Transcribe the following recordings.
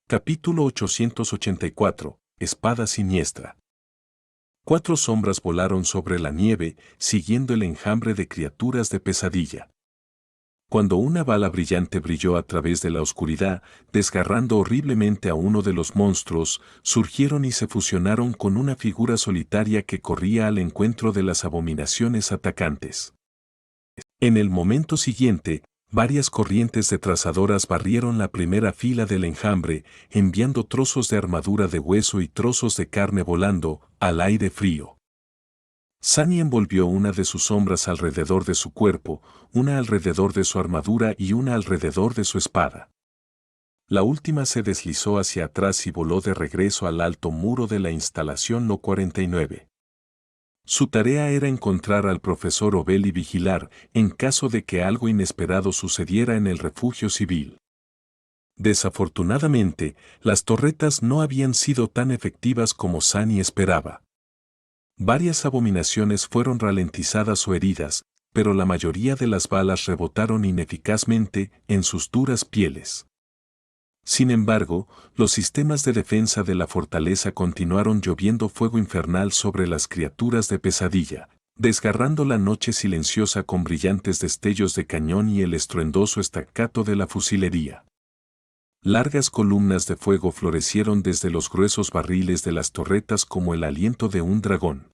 Capítulo 884. Espada siniestra. 4 sombras volaron sobre la nieve, siguiendo el enjambre de criaturas de pesadilla. Cuando una bala brillante brilló a través de la oscuridad, desgarrando horriblemente a uno de los monstruos, surgieron y se fusionaron con una figura solitaria que corría al encuentro de las abominaciones atacantes. En el momento siguiente, varias corrientes de trazadoras barrieron la primera fila del enjambre, enviando trozos de armadura de hueso y trozos de carne volando al aire frío. Sunny envolvió una de sus sombras alrededor de su cuerpo, una alrededor de su armadura y una alrededor de su espada. La última se deslizó hacia atrás y voló de regreso al alto muro de la instalación No. 49. Su tarea era encontrar al profesor Obel y vigilar en caso de que algo inesperado sucediera en el refugio civil. Desafortunadamente, las torretas no habían sido tan efectivas como Sunny esperaba. Varias abominaciones fueron ralentizadas o heridas, pero la mayoría de las balas rebotaron ineficazmente en sus duras pieles. Sin embargo, los sistemas de defensa de la fortaleza continuaron lloviendo fuego infernal sobre las criaturas de pesadilla, desgarrando la noche silenciosa con brillantes destellos de cañón y el estruendoso staccato de la fusilería. Largas columnas de fuego florecieron desde los gruesos barriles de las torretas como el aliento de un dragón.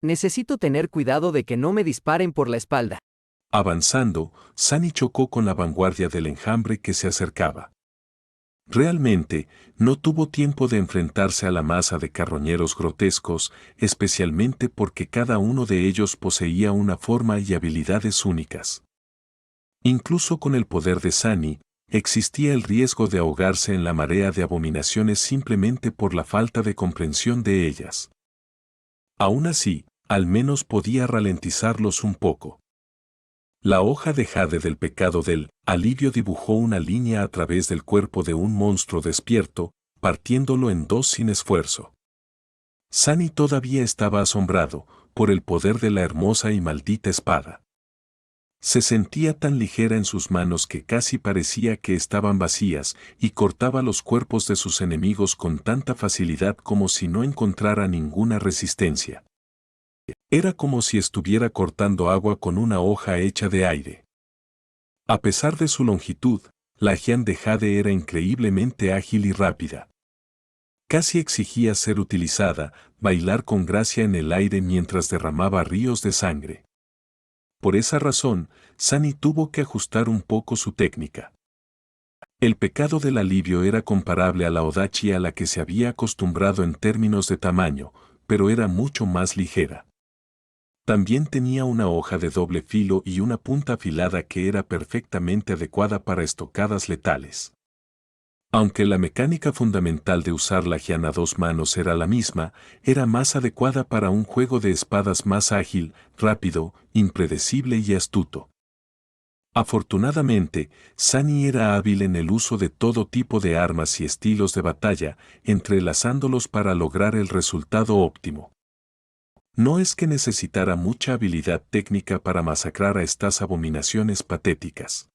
Necesito tener cuidado de que no me disparen por la espalda. Avanzando, Sunny chocó con la vanguardia del enjambre que se acercaba. Realmente, no tuvo tiempo de enfrentarse a la masa de carroñeros grotescos, especialmente porque cada uno de ellos poseía una forma y habilidades únicas. Incluso con el poder de Sunny, existía el riesgo de ahogarse en la marea de abominaciones simplemente por la falta de comprensión de ellas. Aún así, al menos podía ralentizarlos un poco. La hoja de jade del pecado del alivio dibujó una línea a través del cuerpo de un monstruo despierto, partiéndolo en dos sin esfuerzo. Sunny todavía estaba asombrado por el poder de la hermosa y maldita espada. Se sentía tan ligera en sus manos que casi parecía que estaban vacías y cortaba los cuerpos de sus enemigos con tanta facilidad como si no encontrara ninguna resistencia. Era como si estuviera cortando agua con una hoja hecha de aire. A pesar de su longitud, la Jian de jade era increíblemente ágil y rápida. Casi exigía ser utilizada, bailar con gracia en el aire mientras derramaba ríos de sangre. Por esa razón, Sunny tuvo que ajustar un poco su técnica. El pecado del alivio era comparable a la odachi a la que se había acostumbrado en términos de tamaño, pero era mucho más ligera. También tenía una hoja de doble filo y una punta afilada que era perfectamente adecuada para estocadas letales. Aunque la mecánica fundamental de usar la jian a 2 manos era la misma, era más adecuada para un juego de espadas más ágil, rápido, impredecible y astuto. Afortunadamente, Sunny era hábil en el uso de todo tipo de armas y estilos de batalla, entrelazándolos para lograr el resultado óptimo. No es que necesitara mucha habilidad técnica para masacrar a estas abominaciones patéticas.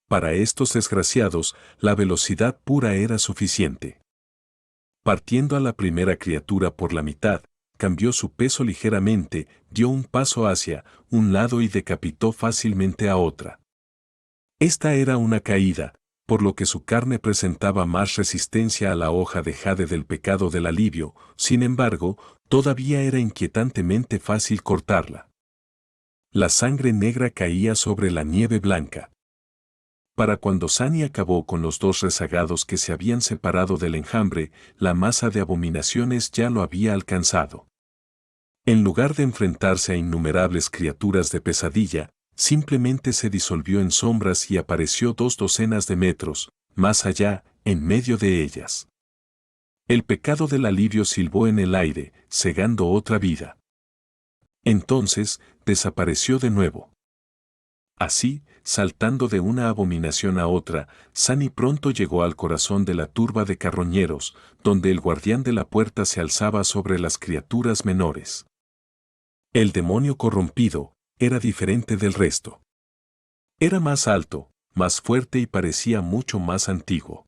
Para estos desgraciados, la velocidad pura era suficiente. Partiendo a la primera criatura por la mitad, cambió su peso ligeramente, dio un paso hacia un lado y decapitó fácilmente a otra. Esta era una caída, por lo que su carne presentaba más resistencia a la hoja de jade del pecado del alivio, sin embargo, todavía era inquietantemente fácil cortarla. La sangre negra caía sobre la nieve blanca. Para cuando Sunny acabó con los 2 rezagados que se habían separado del enjambre, la masa de abominaciones ya lo había alcanzado. En lugar de enfrentarse a innumerables criaturas de pesadilla, simplemente se disolvió en sombras y apareció 2 docenas de metros, más allá, en medio de ellas. El pecado del alivio silbó en el aire, cegando otra vida. Entonces, desapareció de nuevo. Así, saltando de una abominación a otra, Sunny pronto llegó al corazón de la turba de carroñeros, donde el guardián de la puerta se alzaba sobre las criaturas menores. El demonio corrompido era diferente del resto. Era más alto, más fuerte y parecía mucho más antiguo.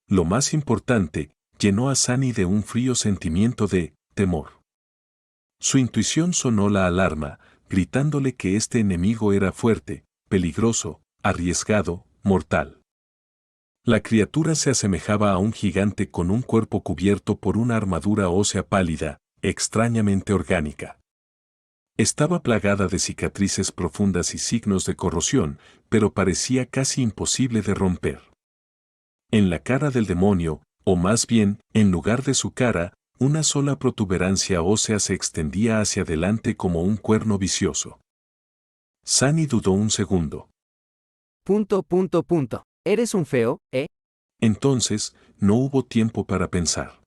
Lo más importante, llenó a Sunny de un frío sentimiento de temor. Su intuición sonó la alarma, gritándole que este enemigo era fuerte, peligroso, arriesgado, mortal. La criatura se asemejaba a un gigante con un cuerpo cubierto por una armadura ósea pálida, extrañamente orgánica. Estaba plagada de cicatrices profundas y signos de corrosión, pero parecía casi imposible de romper. En la cara del demonio, o más bien, en lugar de su cara, una sola protuberancia ósea se extendía hacia adelante como un cuerno vicioso. Sunny dudó un segundo. ¿Eres un feo, eh? Entonces, no hubo tiempo para pensar.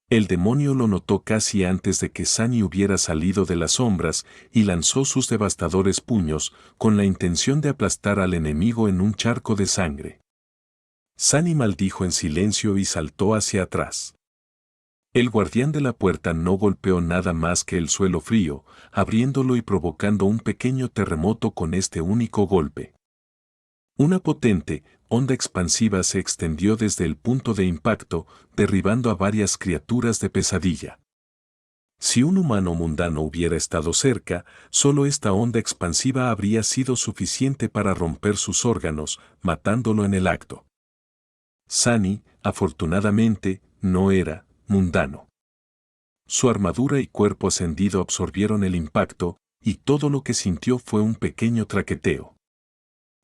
El demonio lo notó casi antes de que Sunny hubiera salido de las sombras y lanzó sus devastadores puños con la intención de aplastar al enemigo en un charco de sangre. Sunny maldijo en silencio y saltó hacia atrás. El guardián de la puerta no golpeó nada más que el suelo frío, abriéndolo y provocando un pequeño terremoto con este único golpe. Una potente onda expansiva se extendió desde el punto de impacto, derribando a varias criaturas de pesadilla. Si un humano mundano hubiera estado cerca, solo esta onda expansiva habría sido suficiente para romper sus órganos, matándolo en el acto. Sunny, afortunadamente, no era mundano. Su armadura y cuerpo ascendido absorbieron el impacto, y todo lo que sintió fue un pequeño traqueteo.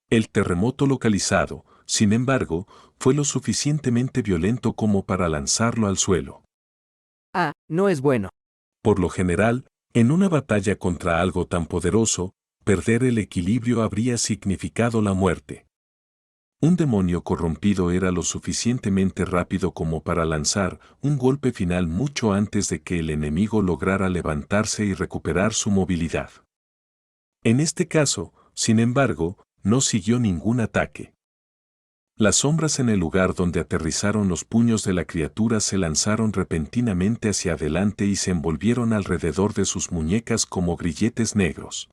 El terremoto localizado, sin embargo, fue lo suficientemente violento como para lanzarlo al suelo. Ah, no es bueno. Por lo general, en una batalla contra algo tan poderoso, perder el equilibrio habría significado la muerte. Un demonio corrompido era lo suficientemente rápido como para lanzar un golpe final mucho antes de que el enemigo lograra levantarse y recuperar su movilidad. En este caso, sin embargo, no siguió ningún ataque. Las sombras en el lugar donde aterrizaron los puños de la criatura se lanzaron repentinamente hacia adelante y se envolvieron alrededor de sus muñecas como grilletes negros.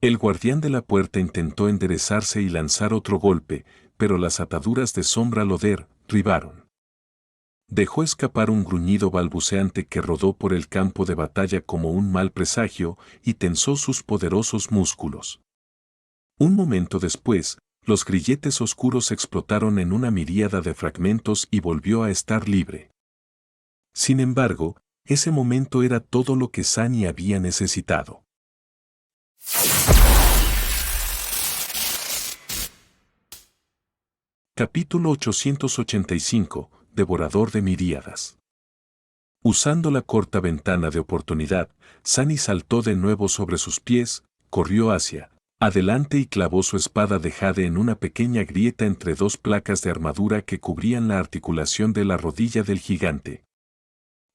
El guardián de la puerta intentó enderezarse y lanzar otro golpe, pero las ataduras de sombra lo derribaron. Dejó escapar un gruñido balbuceante que rodó por el campo de batalla como un mal presagio y tensó sus poderosos músculos. Un momento después, los grilletes oscuros explotaron en una miríada de fragmentos y volvió a estar libre. Sin embargo, ese momento era todo lo que Sunny había necesitado. Capítulo 885, Devorador de Miríadas. Usando la corta ventana de oportunidad, Sunny saltó de nuevo sobre sus pies, corrió hacia adelante y clavó su espada de jade en una pequeña grieta entre dos placas de armadura que cubrían la articulación de la rodilla del gigante.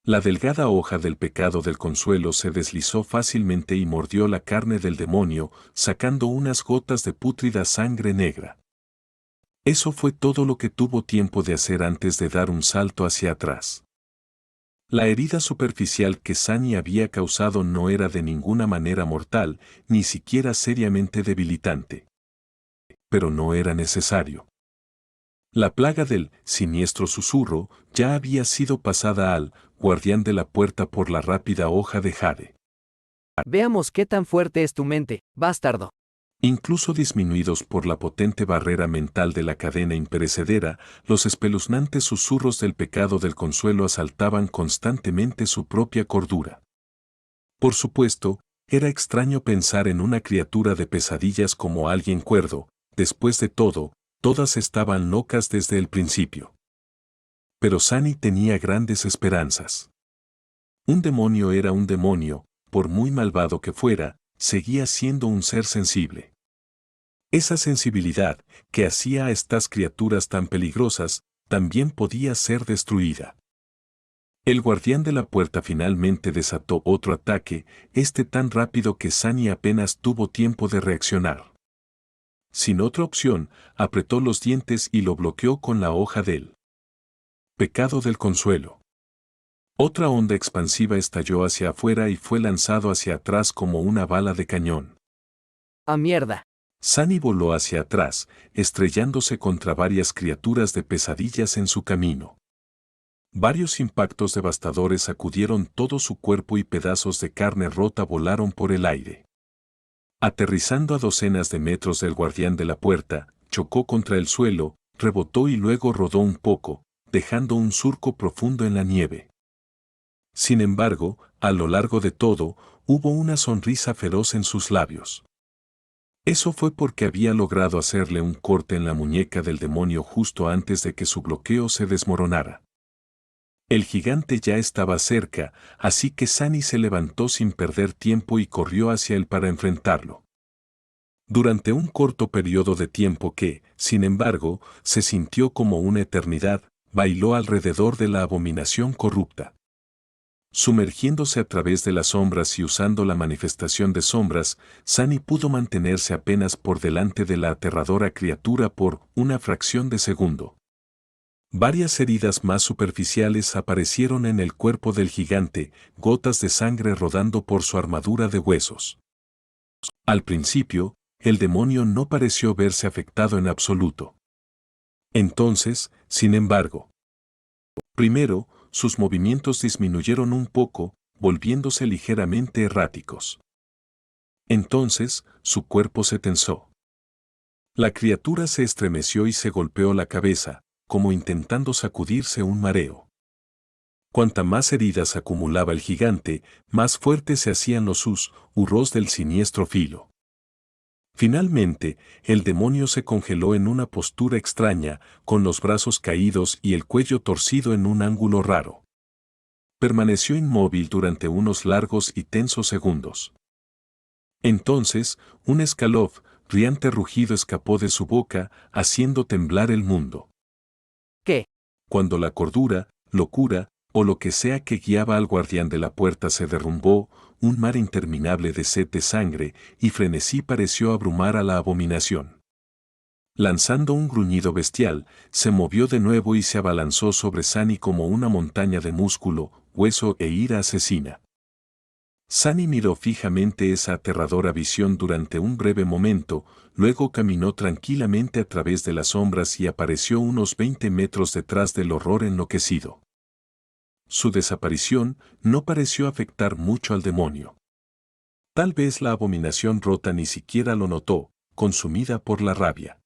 La delgada hoja del pecado del consuelo se deslizó fácilmente y mordió la carne del demonio, sacando unas gotas de pútrida sangre negra. Eso fue todo lo que tuvo tiempo de hacer antes de dar un salto hacia atrás. La herida superficial que Sunny había causado no era de ninguna manera mortal, ni siquiera seriamente debilitante. Pero no era necesario. La plaga del siniestro susurro ya había sido pasada al guardián de la puerta por la rápida hoja de jade. Veamos qué tan fuerte es tu mente, bastardo. Incluso disminuidos por la potente barrera mental de la cadena imperecedera, los espeluznantes susurros del pecado del consuelo asaltaban constantemente su propia cordura. Por supuesto, era extraño pensar en una criatura de pesadillas como alguien cuerdo, después de todo, todas estaban locas desde el principio. Pero Sunny tenía grandes esperanzas. Un demonio era un demonio, por muy malvado que fuera, seguía siendo un ser sensible. Esa sensibilidad, que hacía a estas criaturas tan peligrosas, también podía ser destruida. El guardián de la puerta finalmente desató otro ataque, tan rápido que Sunny apenas tuvo tiempo de reaccionar. Sin otra opción, apretó los dientes y lo bloqueó con la hoja del pecado del consuelo. Otra onda expansiva estalló hacia afuera y fue lanzado hacia atrás como una bala de cañón. ¡Ah, mierda! Sunny voló hacia atrás, estrellándose contra varias criaturas de pesadillas en su camino. Varios impactos devastadores sacudieron todo su cuerpo y pedazos de carne rota volaron por el aire. Aterrizando a docenas de metros del guardián de la puerta, chocó contra el suelo, rebotó y luego rodó un poco, dejando un surco profundo en la nieve. Sin embargo, a lo largo de todo, hubo una sonrisa feroz en sus labios. Eso fue porque había logrado hacerle un corte en la muñeca del demonio justo antes de que su bloqueo se desmoronara. El gigante ya estaba cerca, así que Sunny se levantó sin perder tiempo y corrió hacia él para enfrentarlo. Durante un corto periodo de tiempo que, sin embargo, se sintió como una eternidad, bailó alrededor de la abominación corrupta. Sumergiéndose a través de las sombras y usando la manifestación de sombras, Sunny pudo mantenerse apenas por delante de la aterradora criatura por una fracción de segundo. Varias heridas más superficiales aparecieron en el cuerpo del gigante, gotas de sangre rodando por su armadura de huesos. Al principio, el demonio no pareció verse afectado en absoluto. Entonces, sin embargo, primero, sus movimientos disminuyeron un poco, volviéndose ligeramente erráticos. Entonces, su cuerpo se tensó. La criatura se estremeció y se golpeó la cabeza, como intentando sacudirse un mareo. Cuanta más heridas acumulaba el gigante, más fuertes se hacían los susurros del siniestro filo. Finalmente, el demonio se congeló en una postura extraña, con los brazos caídos y el cuello torcido en un ángulo raro. Permaneció inmóvil durante unos largos y tensos segundos. Entonces, un escalofriante rugido escapó de su boca, haciendo temblar el mundo. ¿Qué? Cuando la cordura, locura, o lo que sea que guiaba al guardián de la puerta se derrumbó, un mar interminable de sed de sangre y frenesí pareció abrumar a la abominación. Lanzando un gruñido bestial, se movió de nuevo y se abalanzó sobre Sunny como una montaña de músculo, hueso e ira asesina. Sunny miró fijamente esa aterradora visión durante un breve momento, luego caminó tranquilamente a través de las sombras y apareció unos 20 metros detrás del horror enloquecido. Su desaparición no pareció afectar mucho al demonio. Tal vez la abominación rota ni siquiera lo notó, consumida por la rabia.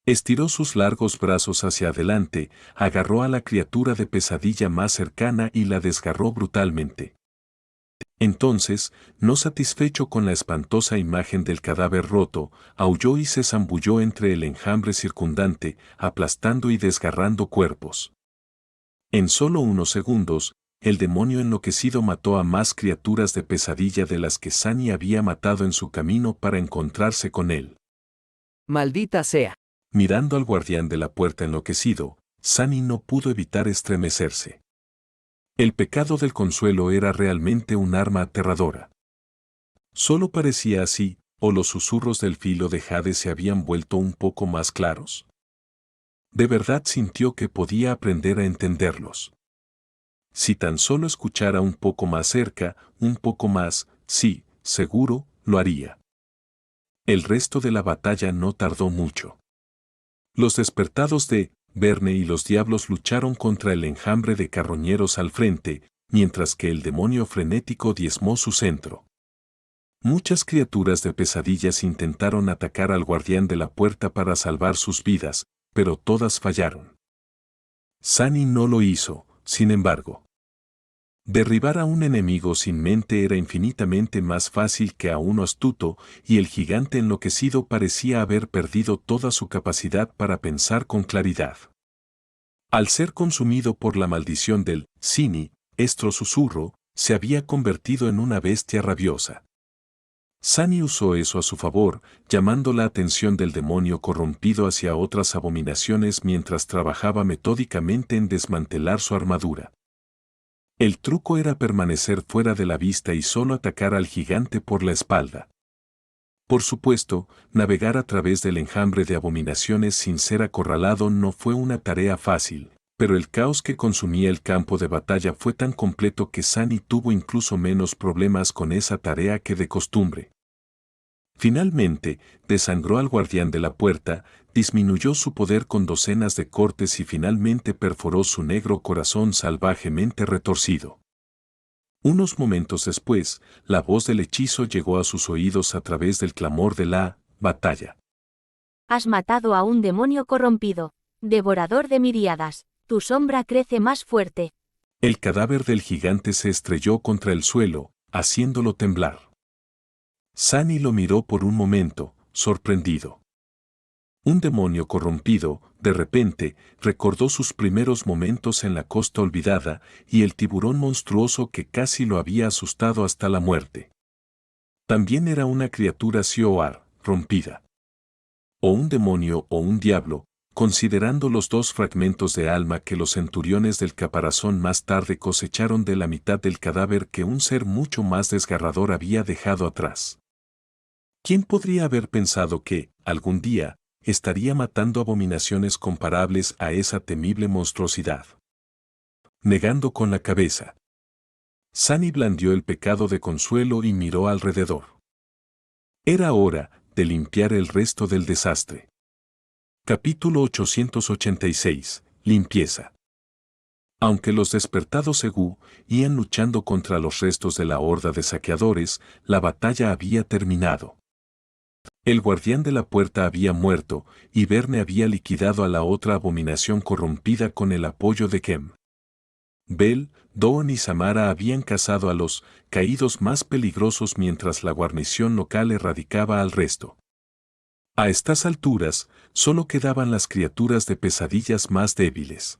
Estiró sus largos brazos hacia adelante, agarró a la criatura de pesadilla más cercana y la desgarró brutalmente. Entonces, no satisfecho con la espantosa imagen del cadáver roto, aulló y se zambulló entre el enjambre circundante, aplastando y desgarrando cuerpos. En solo unos segundos, el demonio enloquecido mató a más criaturas de pesadilla de las que Sunny había matado en su camino para encontrarse con él. Maldita sea. Mirando al guardián de la puerta enloquecido, Sunny no pudo evitar estremecerse. El pecado del consuelo era realmente un arma aterradora. Solo parecía así, o los susurros del filo de jade se habían vuelto un poco más claros. De verdad sintió que podía aprender a entenderlos. Si tan solo escuchara un poco más cerca, un poco más, sí, seguro, lo haría. El resto de la batalla no tardó mucho. Los despertados de Verne y los diablos lucharon contra el enjambre de carroñeros al frente, mientras que el demonio frenético diezmó su centro. Muchas criaturas de pesadillas intentaron atacar al guardián de la puerta para salvar sus vidas, pero todas fallaron. Sunny no lo hizo, sin embargo. Derribar a un enemigo sin mente era infinitamente más fácil que a uno astuto, y el gigante enloquecido parecía haber perdido toda su capacidad para pensar con claridad. Al ser consumido por la maldición del siniestro susurro, se había convertido en una bestia rabiosa. Sunny usó eso a su favor, llamando la atención del demonio corrompido hacia otras abominaciones mientras trabajaba metódicamente en desmantelar su armadura. El truco era permanecer fuera de la vista y solo atacar al gigante por la espalda. Por supuesto, navegar a través del enjambre de abominaciones sin ser acorralado no fue una tarea fácil, pero el caos que consumía el campo de batalla fue tan completo que Sunny tuvo incluso menos problemas con esa tarea que de costumbre. Finalmente, desangró al guardián de la puerta, disminuyó su poder con docenas de cortes y finalmente perforó su negro corazón salvajemente retorcido. Unos momentos después, la voz del hechizo llegó a sus oídos a través del clamor de la batalla. Has matado a un demonio corrompido, devorador de miríadas, tu sombra crece más fuerte. El cadáver del gigante se estrelló contra el suelo, haciéndolo temblar. Sunny lo miró por un momento, sorprendido. Un demonio corrompido, de repente, recordó sus primeros momentos en la costa olvidada y el tiburón monstruoso que casi lo había asustado hasta la muerte. También era una criatura Sioar, rompida. O un demonio o un diablo, considerando los dos fragmentos de alma que los centuriones del caparazón más tarde cosecharon de la mitad del cadáver que un ser mucho más desgarrador había dejado atrás. ¿Quién podría haber pensado que, algún día, estaría matando abominaciones comparables a esa temible monstruosidad? Negando con la cabeza. Sunny blandió el pecado de consuelo y miró alrededor. Era hora de limpiar el resto del desastre. Capítulo 886. Limpieza. Aunque los despertados Segú iban luchando contra los restos de la horda de saqueadores, la batalla había terminado. El guardián de la puerta había muerto, y Verne había liquidado a la otra abominación corrompida con el apoyo de Kem. Bel, Doon y Samara habían cazado a los caídos más peligrosos mientras la guarnición local erradicaba al resto. A estas alturas, solo quedaban las criaturas de pesadillas más débiles.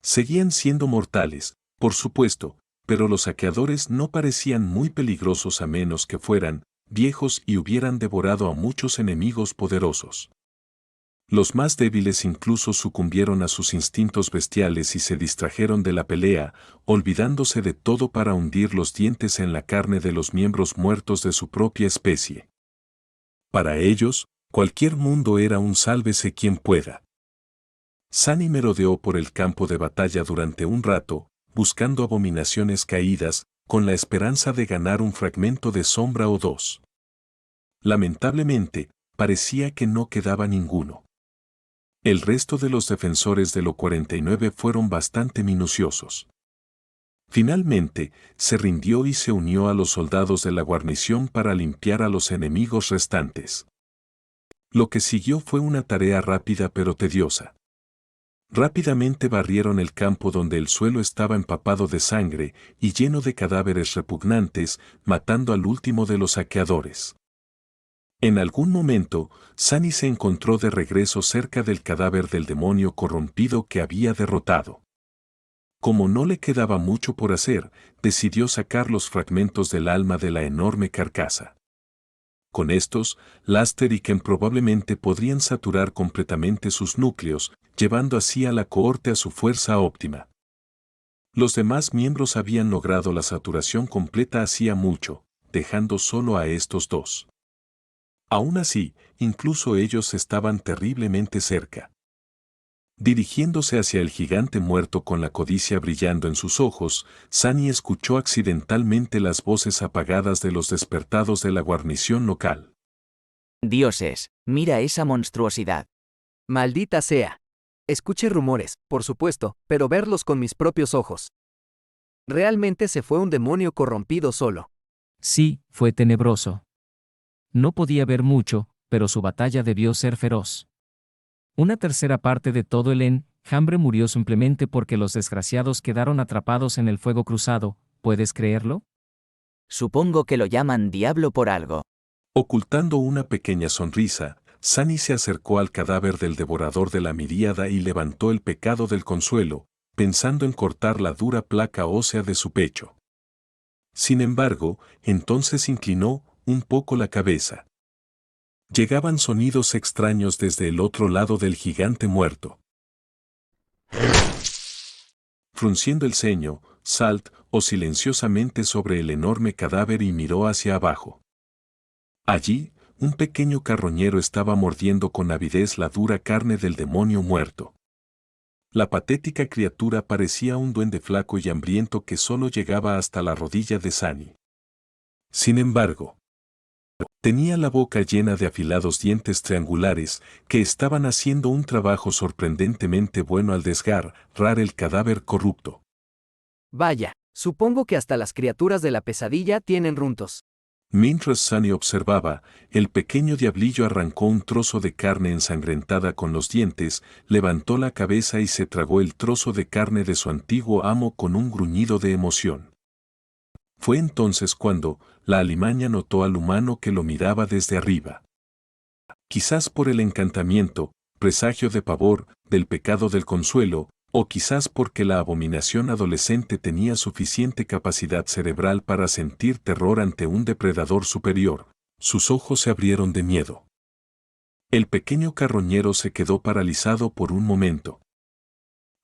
Seguían siendo mortales, por supuesto, pero los saqueadores no parecían muy peligrosos a menos que fueran viejos y hubieran devorado a muchos enemigos poderosos. Los más débiles incluso sucumbieron a sus instintos bestiales y se distrajeron de la pelea, olvidándose de todo para hundir los dientes en la carne de los miembros muertos de su propia especie. Para ellos, cualquier mundo era un sálvese quien pueda. Sunny merodeó por el campo de batalla durante un rato, buscando abominaciones caídas, con la esperanza de ganar un fragmento de sombra o dos. Lamentablemente, parecía que no quedaba ninguno. El resto de los defensores de lo 49 fueron bastante minuciosos. Finalmente, se rindió y se unió a los soldados de la guarnición para limpiar a los enemigos restantes. Lo que siguió fue una tarea rápida pero tediosa. Rápidamente barrieron el campo donde el suelo estaba empapado de sangre y lleno de cadáveres repugnantes, matando al último de los saqueadores. En algún momento, Sunny se encontró de regreso cerca del cadáver del demonio corrompido que había derrotado. Como no le quedaba mucho por hacer, decidió sacar los fragmentos del alma de la enorme carcasa. Con estos, Laster y Ken probablemente podrían saturar completamente sus núcleos, llevando así a la cohorte a su fuerza óptima. Los demás miembros habían logrado la saturación completa hacía mucho, dejando solo a estos dos. Aún así, incluso ellos estaban terriblemente cerca. Dirigiéndose hacia el gigante muerto con la codicia brillando en sus ojos, Sunny escuchó accidentalmente las voces apagadas de los despertados de la guarnición local. Dioses, mira esa monstruosidad. Maldita sea. Escuché rumores, por supuesto, pero verlos con mis propios ojos. Realmente se fue un demonio corrompido solo. Sí, fue tenebroso. No podía ver mucho, pero su batalla debió ser feroz. Una tercera parte de todo el enjambre murió simplemente porque los desgraciados quedaron atrapados en el fuego cruzado, ¿puedes creerlo? Supongo que lo llaman diablo por algo. Ocultando una pequeña sonrisa, Sunny se acercó al cadáver del devorador de la miríada y levantó el pecado del consuelo, pensando en cortar la dura placa ósea de su pecho. Sin embargo, entonces inclinó un poco la cabeza. Llegaban sonidos extraños desde el otro lado del gigante muerto. Frunciendo el ceño, Salt o silenciosamente sobre el enorme cadáver y miró hacia abajo. Allí, un pequeño carroñero estaba mordiendo con avidez la dura carne del demonio muerto. La patética criatura parecía un duende flaco y hambriento que solo llegaba hasta la rodilla de Sunny. Sin embargo, Tenía la boca llena de afilados dientes triangulares que estaban haciendo un trabajo sorprendentemente bueno al desgarrar el cadáver corrupto. Vaya, supongo que hasta las criaturas de la pesadilla tienen runtos. Mientras Sunny observaba, el pequeño diablillo arrancó un trozo de carne ensangrentada con los dientes, levantó la cabeza y se tragó el trozo de carne de su antiguo amo con un gruñido de emoción. Fue entonces cuando la alimaña notó al humano que lo miraba desde arriba. Quizás por el encantamiento, presagio de pavor, del pecado del consuelo, o quizás porque la abominación adolescente tenía suficiente capacidad cerebral para sentir terror ante un depredador superior, sus ojos se abrieron de miedo. El pequeño carroñero se quedó paralizado por un momento.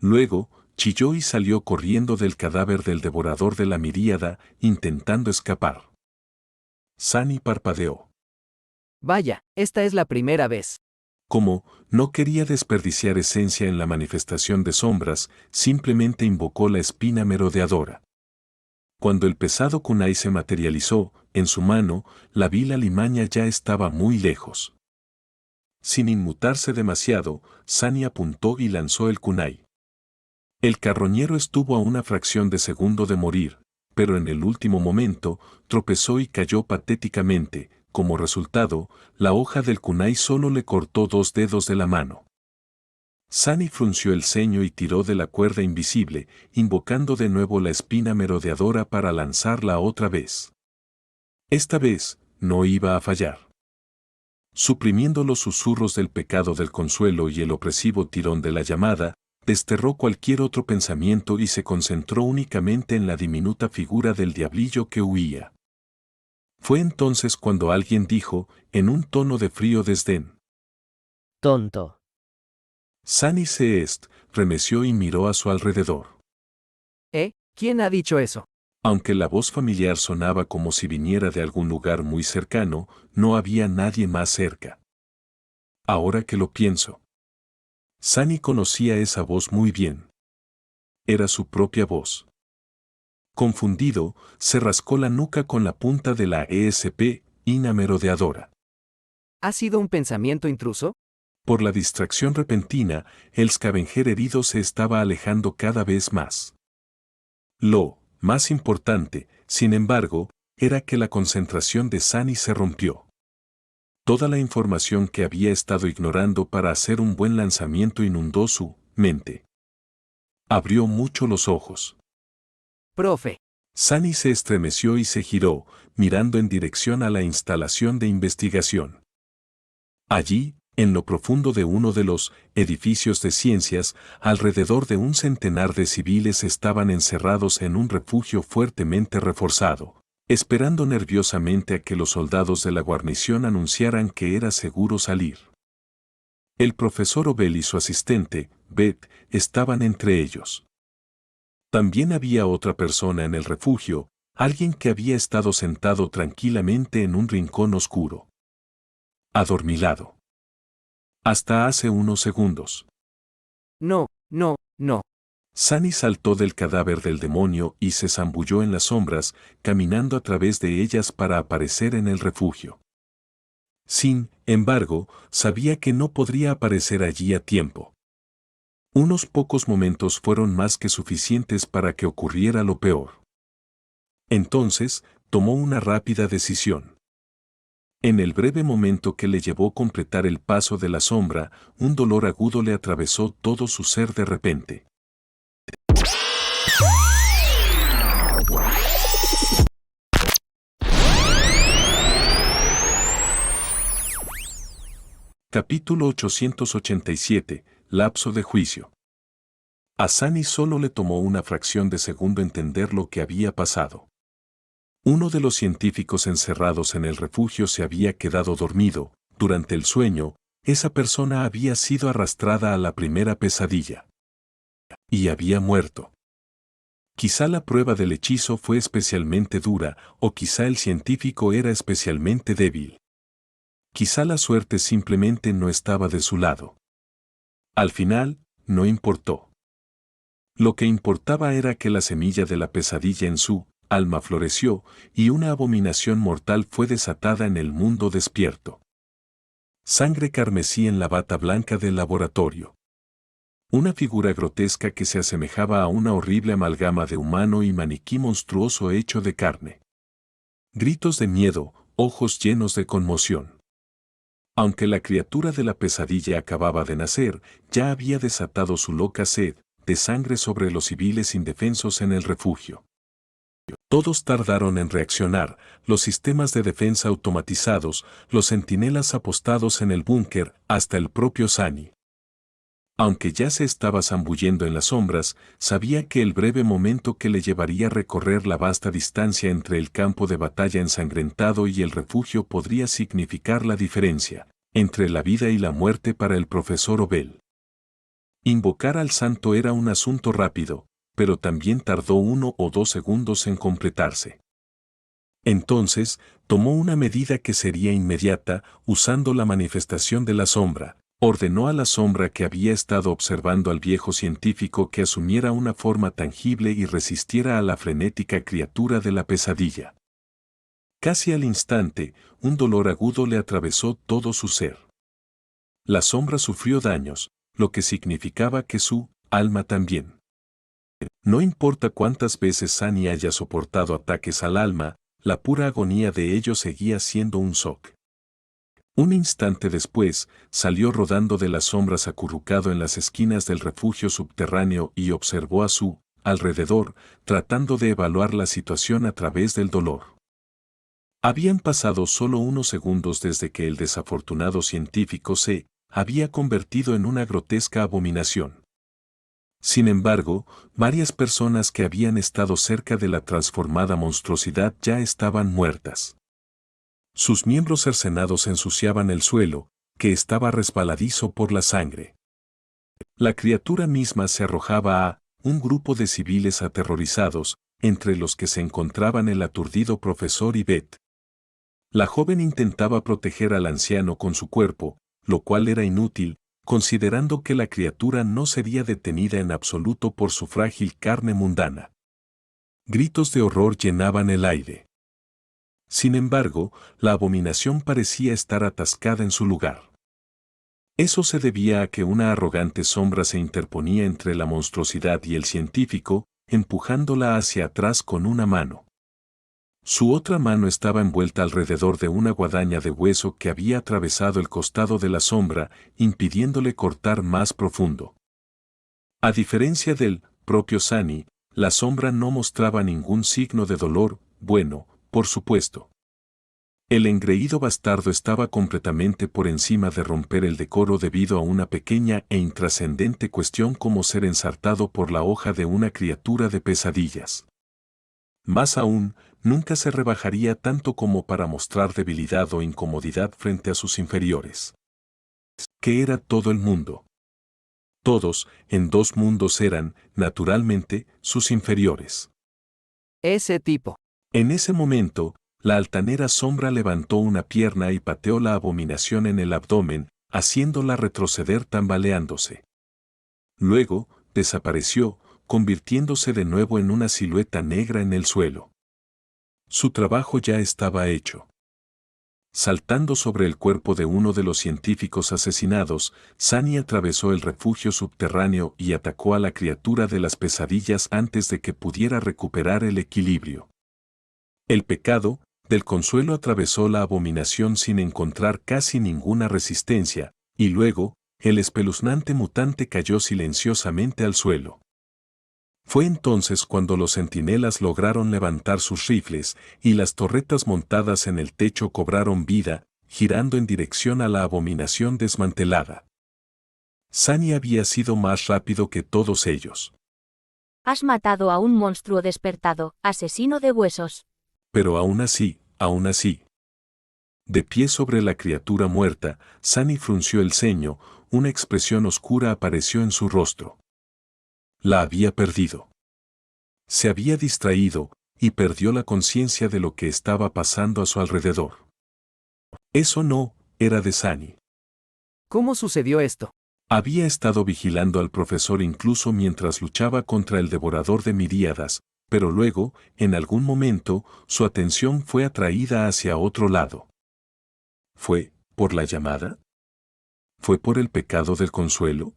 Luego, chilló y salió corriendo del cadáver del devorador de la miríada, intentando escapar. Sunny parpadeó. Vaya, esta es la primera vez. Como no quería desperdiciar esencia en la manifestación de sombras, simplemente invocó la espina merodeadora. Cuando el pesado kunai se materializó, en su mano, la vil alimaña ya estaba muy lejos. Sin inmutarse demasiado, Sunny apuntó y lanzó el kunai. El carroñero estuvo a una fracción de segundo de morir, pero en el último momento, tropezó y cayó patéticamente. Como resultado, la hoja del kunai solo le cortó 2 dedos de la mano. Sunny frunció el ceño y tiró de la cuerda invisible, invocando de nuevo la espina merodeadora para lanzarla otra vez. Esta vez, no iba a fallar. Suprimiendo los susurros del pecado del consuelo y el opresivo tirón de la llamada, desterró cualquier otro pensamiento y se concentró únicamente en la diminuta figura del diablillo que huía. Fue entonces cuando alguien dijo, en un tono de frío desdén: Tonto. Sunny se remeció y miró a su alrededor. ¿Quién ha dicho eso? Aunque la voz familiar sonaba como si viniera de algún lugar muy cercano, no había nadie más cerca. Ahora que lo pienso. Sunny conocía esa voz muy bien. Era su propia voz. Confundido, se rascó la nuca con la punta de la espina merodeadora. ¿Ha sido un pensamiento intruso? Por la distracción repentina, el Scavenger herido se estaba alejando cada vez más. Lo más importante, sin embargo, era que la concentración de Sunny se rompió. Toda la información que había estado ignorando para hacer un buen lanzamiento inundó su mente. Abrió mucho los ojos. Profe. Sunny se estremeció y se giró, mirando en dirección a la instalación de investigación. Allí, en lo profundo de uno de los edificios de ciencias, alrededor de un centenar de civiles estaban encerrados en un refugio fuertemente reforzado, esperando nerviosamente a que los soldados de la guarnición anunciaran que era seguro salir. El profesor Obel y su asistente, Beth, estaban entre ellos. También había otra persona en el refugio, alguien que había estado sentado tranquilamente en un rincón oscuro. Adormilado. Hasta hace unos segundos. No. Sunny saltó del cadáver del demonio y se zambulló en las sombras, caminando a través de ellas para aparecer en el refugio. Sin embargo, sabía que no podría aparecer allí a tiempo. Unos pocos momentos fueron más que suficientes para que ocurriera lo peor. Entonces, tomó una rápida decisión. En el breve momento que le llevó completar el paso de la sombra, un dolor agudo le atravesó todo su ser de repente. Capítulo 887. Lapso de juicio. A Sunny solo le tomó una fracción de segundo entender lo que había pasado. Uno de los científicos encerrados en el refugio se había quedado dormido. Durante el sueño, esa persona había sido arrastrada a la primera pesadilla. Y había muerto. Quizá la prueba del hechizo fue especialmente dura, o quizá el científico era especialmente débil. Quizá la suerte simplemente no estaba de su lado. Al final, no importó. Lo que importaba era que la semilla de la pesadilla en su alma floreció, y una abominación mortal fue desatada en el mundo despierto. Sangre carmesí en la bata blanca del laboratorio. Una figura grotesca que se asemejaba a una horrible amalgama de humano y maniquí monstruoso hecho de carne. Gritos de miedo, ojos llenos de conmoción. Aunque la criatura de la pesadilla acababa de nacer, ya había desatado su loca sed de sangre sobre los civiles indefensos en el refugio. Todos tardaron en reaccionar, los sistemas de defensa automatizados, los centinelas apostados en el búnker, hasta el propio Sunny. Aunque ya se estaba zambullendo en las sombras, sabía que el breve momento que le llevaría a recorrer la vasta distancia entre el campo de batalla ensangrentado y el refugio podría significar la diferencia entre la vida y la muerte para el profesor Obel. Invocar al santo era un asunto rápido, pero también tardó 1 o 2 segundos en completarse. Entonces, tomó una medida que sería inmediata, usando la manifestación de la sombra. Ordenó a la sombra que había estado observando al viejo científico que asumiera una forma tangible y resistiera a la frenética criatura de la pesadilla. Casi al instante, un dolor agudo le atravesó todo su ser. La sombra sufrió daños, lo que significaba que su alma también. No importa cuántas veces Sunny haya soportado ataques al alma, la pura agonía de ello seguía siendo un shock. Un instante después, salió rodando de las sombras acurrucado en las esquinas del refugio subterráneo y observó a su alrededor, tratando de evaluar la situación a través del dolor. Habían pasado solo unos segundos desde que el desafortunado científico se había convertido en una grotesca abominación. Sin embargo, varias personas que habían estado cerca de la transformada monstruosidad ya estaban muertas. Sus miembros cercenados ensuciaban el suelo, que estaba resbaladizo por la sangre. La criatura misma se arrojaba a un grupo de civiles aterrorizados, entre los que se encontraban el aturdido profesor y Beth. La joven intentaba proteger al anciano con su cuerpo, lo cual era inútil, considerando que la criatura no sería detenida en absoluto por su frágil carne mundana. Gritos de horror llenaban el aire. Sin embargo, la abominación parecía estar atascada en su lugar. Eso se debía a que una arrogante sombra se interponía entre la monstruosidad y el científico, empujándola hacia atrás con una mano. Su otra mano estaba envuelta alrededor de una guadaña de hueso que había atravesado el costado de la sombra, impidiéndole cortar más profundo. A diferencia del propio Sunny, la sombra no mostraba ningún signo de dolor, bueno, por supuesto. El engreído bastardo estaba completamente por encima de romper el decoro debido a una pequeña e intrascendente cuestión como ser ensartado por la hoja de una criatura de pesadillas. Más aún, nunca se rebajaría tanto como para mostrar debilidad o incomodidad frente a sus inferiores. ¿Qué era todo el mundo? Todos, en 2 mundos eran, naturalmente, sus inferiores. Ese tipo. En ese momento, la altanera sombra levantó una pierna y pateó la abominación en el abdomen, haciéndola retroceder tambaleándose. Luego, desapareció, convirtiéndose de nuevo en una silueta negra en el suelo. Su trabajo ya estaba hecho. Saltando sobre el cuerpo de uno de los científicos asesinados, Sunny atravesó el refugio subterráneo y atacó a la criatura de las pesadillas antes de que pudiera recuperar el equilibrio. El pecado del consuelo atravesó la abominación sin encontrar casi ninguna resistencia, y luego, el espeluznante mutante cayó silenciosamente al suelo. Fue entonces cuando los centinelas lograron levantar sus rifles y las torretas montadas en el techo cobraron vida, girando en dirección a la abominación desmantelada. Sunny había sido más rápido que todos ellos. Has matado a un monstruo despertado, asesino de huesos. Pero aún así. De pie sobre la criatura muerta, Sunny frunció el ceño, una expresión oscura apareció en su rostro. La había perdido. Se había distraído, y perdió la conciencia de lo que estaba pasando a su alrededor. Eso no era de Sunny. ¿Cómo sucedió esto? Había estado vigilando al profesor incluso mientras luchaba contra el devorador de miríadas, pero luego, en algún momento, su atención fue atraída hacia otro lado. ¿Fue por la llamada? ¿Fue por el pecado del consuelo?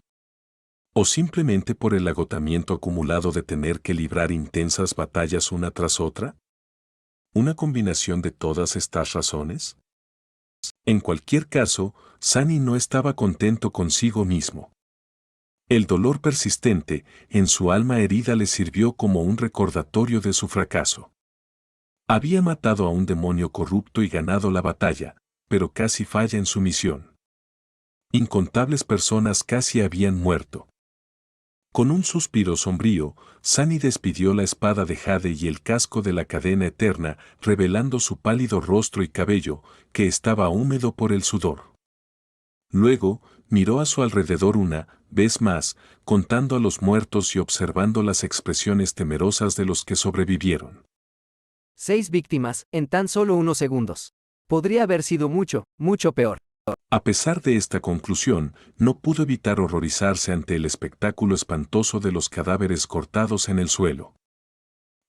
¿O simplemente por el agotamiento acumulado de tener que librar intensas batallas una tras otra? ¿Una combinación de todas estas razones? En cualquier caso, Sunny no estaba contento consigo mismo. El dolor persistente en su alma herida le sirvió como un recordatorio de su fracaso. Había matado a un demonio corrupto y ganado la batalla, pero casi falla en su misión. Incontables personas casi habían muerto. Con un suspiro sombrío, Sunny despidió la espada de jade y el casco de la cadena eterna, revelando su pálido rostro y cabello, que estaba húmedo por el sudor. Luego, miró a su alrededor una vez más, contando a los muertos y observando las expresiones temerosas de los que sobrevivieron. 6 víctimas, en tan solo unos segundos. Podría haber sido mucho, mucho peor. A pesar de esta conclusión, no pudo evitar horrorizarse ante el espectáculo espantoso de los cadáveres cortados en el suelo.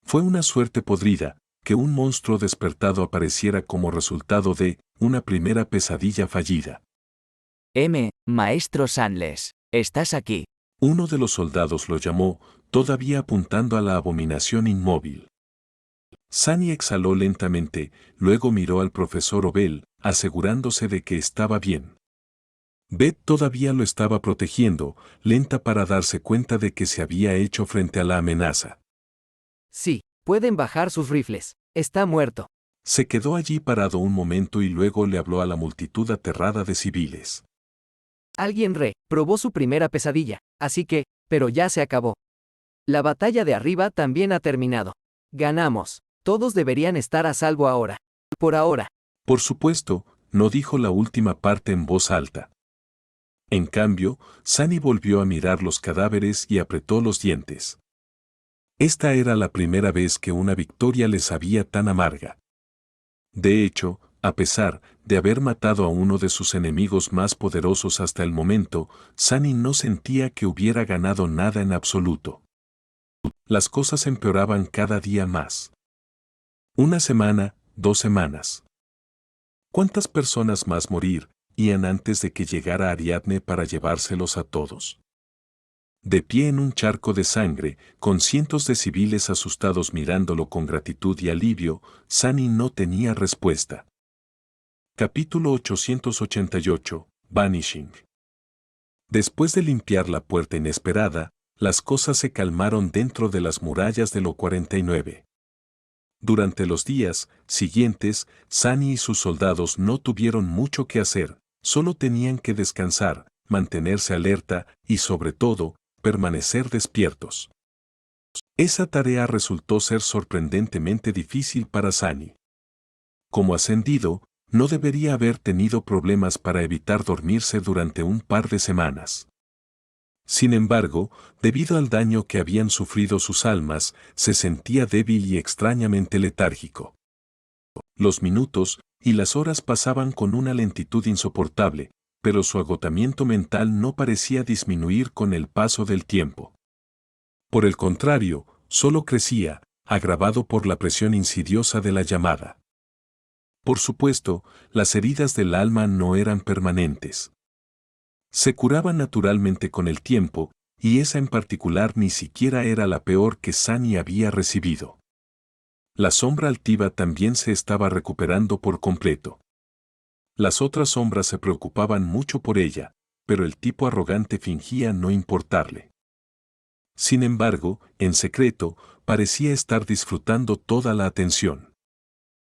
Fue una suerte podrida, que un monstruo despertado apareciera como resultado de una primera pesadilla fallida. Maestro Sanles, ¿estás aquí? Uno de los soldados lo llamó, todavía apuntando a la abominación inmóvil. Sunny exhaló lentamente, luego miró al profesor Obel, asegurándose de que estaba bien. Beth todavía lo estaba protegiendo, lenta para darse cuenta de que se había hecho frente a la amenaza. Sí, pueden bajar sus rifles. Está muerto. Se quedó allí parado un momento y luego le habló a la multitud aterrada de civiles. Alguien probó su primera pesadilla, así que, pero ya se acabó. La batalla de arriba también ha terminado. Ganamos. Todos deberían estar a salvo ahora. Por ahora. Por supuesto, no dijo la última parte en voz alta. En cambio, Sunny volvió a mirar los cadáveres y apretó los dientes. Esta era la primera vez que una victoria le sabía tan amarga. De hecho, a pesar de haber matado a uno de sus enemigos más poderosos hasta el momento, Sunny no sentía que hubiera ganado nada en absoluto. Las cosas empeoraban cada día más. Una semana, 2 semanas. ¿Cuántas personas más morirían antes de que llegara Ariadne para llevárselos a todos? De pie en un charco de sangre, con cientos de civiles asustados mirándolo con gratitud y alivio, Sunny no tenía respuesta. Capítulo 888, Vanishing. Después de limpiar la puerta inesperada, las cosas se calmaron dentro de las murallas de lo 49. Durante los días siguientes, Sunny y sus soldados no tuvieron mucho que hacer, solo tenían que descansar, mantenerse alerta y, sobre todo, permanecer despiertos. Esa tarea resultó ser sorprendentemente difícil para Sunny. Como ascendido, no debería haber tenido problemas para evitar dormirse durante un par de semanas. Sin embargo, debido al daño que habían sufrido sus almas, se sentía débil y extrañamente letárgico. Los minutos y las horas pasaban con una lentitud insoportable, pero su agotamiento mental no parecía disminuir con el paso del tiempo. Por el contrario, solo crecía, agravado por la presión insidiosa de la llamada. Por supuesto, las heridas del alma no eran permanentes. Se curaban naturalmente con el tiempo, y esa en particular ni siquiera era la peor que Sunny había recibido. La sombra altiva también se estaba recuperando por completo. Las otras sombras se preocupaban mucho por ella, pero el tipo arrogante fingía no importarle. Sin embargo, en secreto, parecía estar disfrutando toda la atención.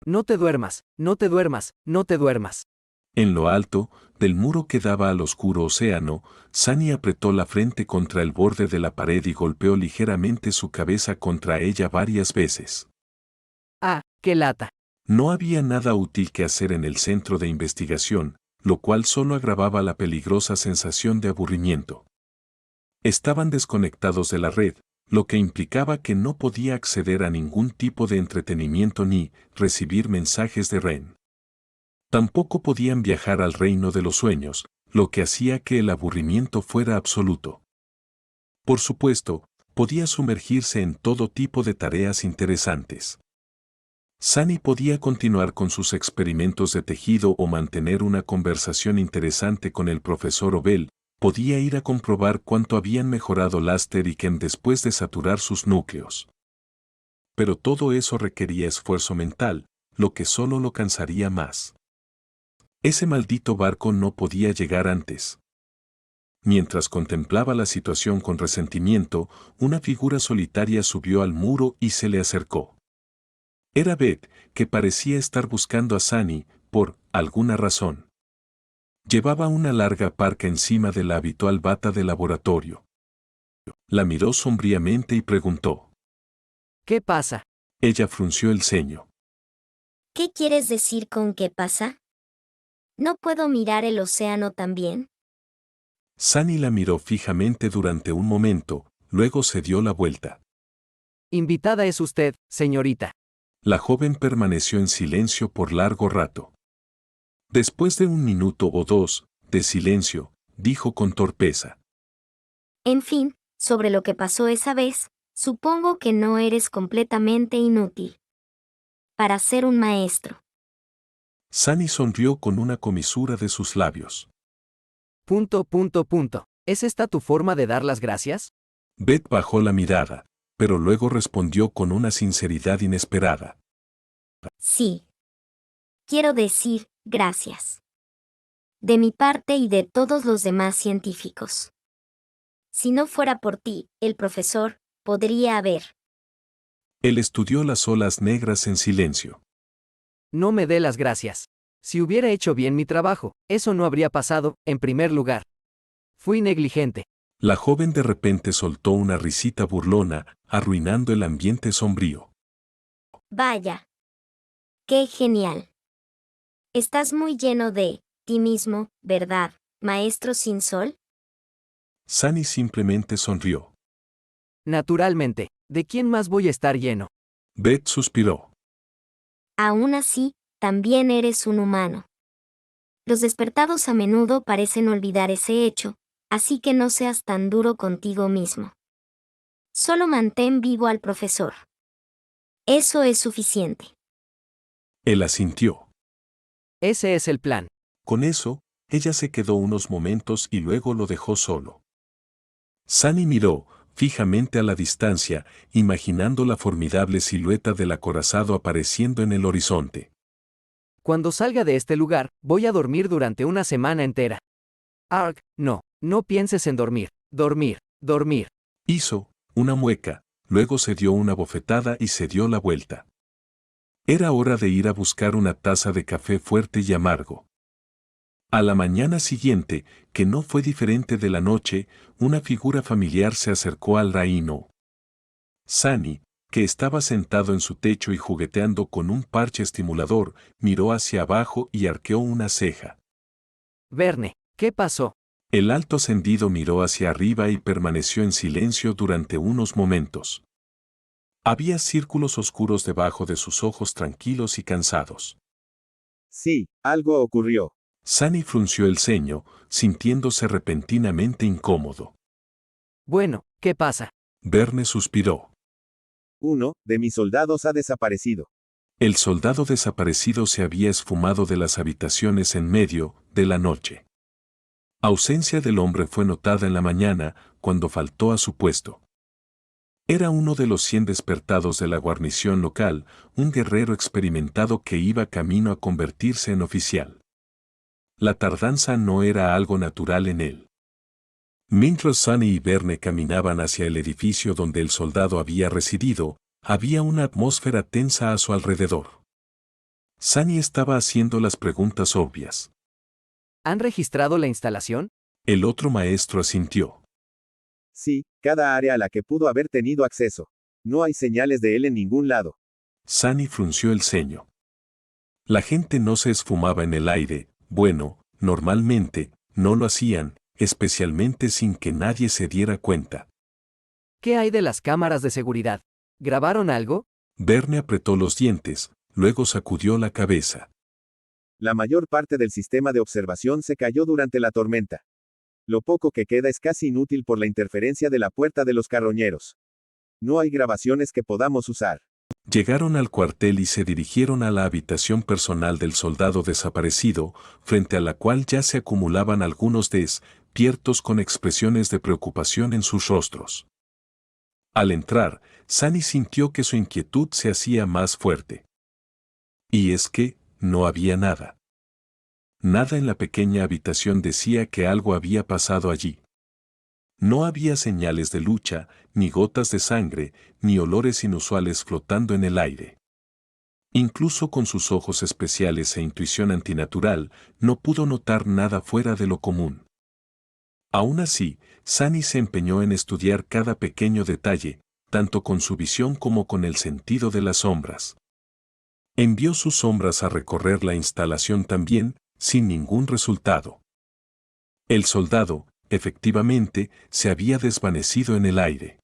No te duermas, no te duermas, no te duermas. En lo alto, del muro que daba al oscuro océano, Sunny apretó la frente contra el borde de la pared y golpeó ligeramente su cabeza contra ella varias veces. ¡Ah, qué lata! No había nada útil que hacer en el centro de investigación, lo cual solo agravaba la peligrosa sensación de aburrimiento. Estaban desconectados de la red, lo que implicaba que no podía acceder a ningún tipo de entretenimiento ni recibir mensajes de Ren. Tampoco podían viajar al reino de los sueños, lo que hacía que el aburrimiento fuera absoluto. Por supuesto, podía sumergirse en todo tipo de tareas interesantes. Sunny podía continuar con sus experimentos de tejido o mantener una conversación interesante con el profesor Obel, podía ir a comprobar cuánto habían mejorado Laster y Ken después de saturar sus núcleos. Pero todo eso requería esfuerzo mental, lo que solo lo cansaría más. Ese maldito barco no podía llegar antes. Mientras contemplaba la situación con resentimiento, una figura solitaria subió al muro y se le acercó. Era Beth, que parecía estar buscando a Sunny, por alguna razón. Llevaba una larga parca encima de la habitual bata de laboratorio. La miró sombríamente y preguntó. ¿Qué pasa? Ella frunció el ceño. ¿Qué quieres decir con qué pasa? ¿No puedo mirar el océano también? Sunny la miró fijamente durante un momento, luego se dio la vuelta. Invitada es usted, señorita. La joven permaneció en silencio por largo rato. Después de un minuto o dos de silencio, dijo con torpeza. En fin, sobre lo que pasó esa vez, supongo que no eres completamente inútil para ser un maestro. Sunny sonrió con una comisura de sus labios. Punto. ¿Es esta tu forma de dar las gracias? Beth bajó la mirada, pero luego respondió con una sinceridad inesperada. Sí. Quiero decir, gracias. De mi parte y de todos los demás científicos. Si no fuera por ti, el profesor, podría haber. Él estudió las olas negras en silencio. No me dé las gracias. Si hubiera hecho bien mi trabajo, eso no habría pasado, en primer lugar. Fui negligente. La joven de repente soltó una risita burlona, arruinando el ambiente sombrío. Vaya. ¡Qué genial! Estás muy lleno de ti mismo, ¿verdad, maestro sin sol? Sunny simplemente sonrió. Naturalmente, ¿de quién más voy a estar lleno? Beth suspiró. Aún así, también eres un humano. Los despertados a menudo parecen olvidar ese hecho, así que no seas tan duro contigo mismo. Solo mantén vivo al profesor. Eso es suficiente. Él asintió. Ese es el plan. Con eso, ella se quedó unos momentos y luego lo dejó solo. Sunny miró fijamente a la distancia, imaginando la formidable silueta del acorazado apareciendo en el horizonte. Cuando salga de este lugar, voy a dormir durante una semana entera. Arg, no pienses en dormir. Dormir. Hizo una mueca, luego se dio una bofetada y se dio la vuelta. Era hora de ir a buscar una taza de café fuerte y amargo. A la mañana siguiente, que no fue diferente de la noche, una figura familiar se acercó al Raino. Sunny, que estaba sentado en su techo y jugueteando con un parche estimulador, miró hacia abajo y arqueó una ceja. Verne, ¿qué pasó? El alto ascendido miró hacia arriba y permaneció en silencio durante unos momentos. Había círculos oscuros debajo de sus ojos tranquilos y cansados. Sí, algo ocurrió. Sunny frunció el ceño, sintiéndose repentinamente incómodo. Bueno, ¿qué pasa? Verne suspiró. Uno de mis soldados ha desaparecido. El soldado desaparecido se había esfumado de las habitaciones en medio de la noche. Ausencia del hombre fue notada en la mañana, cuando faltó a su puesto. Era uno de los 100 despertados de la guarnición local, un guerrero experimentado que iba camino a convertirse en oficial. La tardanza no era algo natural en él. Mientras Sunny y Verne caminaban hacia el edificio donde el soldado había residido, había una atmósfera tensa a su alrededor. Sunny estaba haciendo las preguntas obvias. ¿Han registrado la instalación? El otro maestro asintió. Sí, cada área a la que pudo haber tenido acceso. No hay señales de él en ningún lado. Sunny frunció el ceño. La gente no se esfumaba en el aire, bueno, normalmente, no lo hacían, especialmente sin que nadie se diera cuenta. ¿Qué hay de las cámaras de seguridad? ¿Grabaron algo? Verne apretó los dientes, luego sacudió la cabeza. La mayor parte del sistema de observación se cayó durante la tormenta. Lo poco que queda es casi inútil por la interferencia de la puerta de los carroñeros. No hay grabaciones que podamos usar. Llegaron al cuartel y se dirigieron a la habitación personal del soldado desaparecido, frente a la cual ya se acumulaban algunos despiertos con expresiones de preocupación en sus rostros. Al entrar, Sunny sintió que su inquietud se hacía más fuerte. Y es que, no había nada. Nada en la pequeña habitación decía que algo había pasado allí. No había señales de lucha, ni gotas de sangre, ni olores inusuales flotando en el aire. Incluso con sus ojos especiales e intuición antinatural, no pudo notar nada fuera de lo común. Aún así, Sunny se empeñó en estudiar cada pequeño detalle, tanto con su visión como con el sentido de las sombras. Envió sus sombras a recorrer la instalación también, sin ningún resultado. El soldado, efectivamente, se había desvanecido en el aire.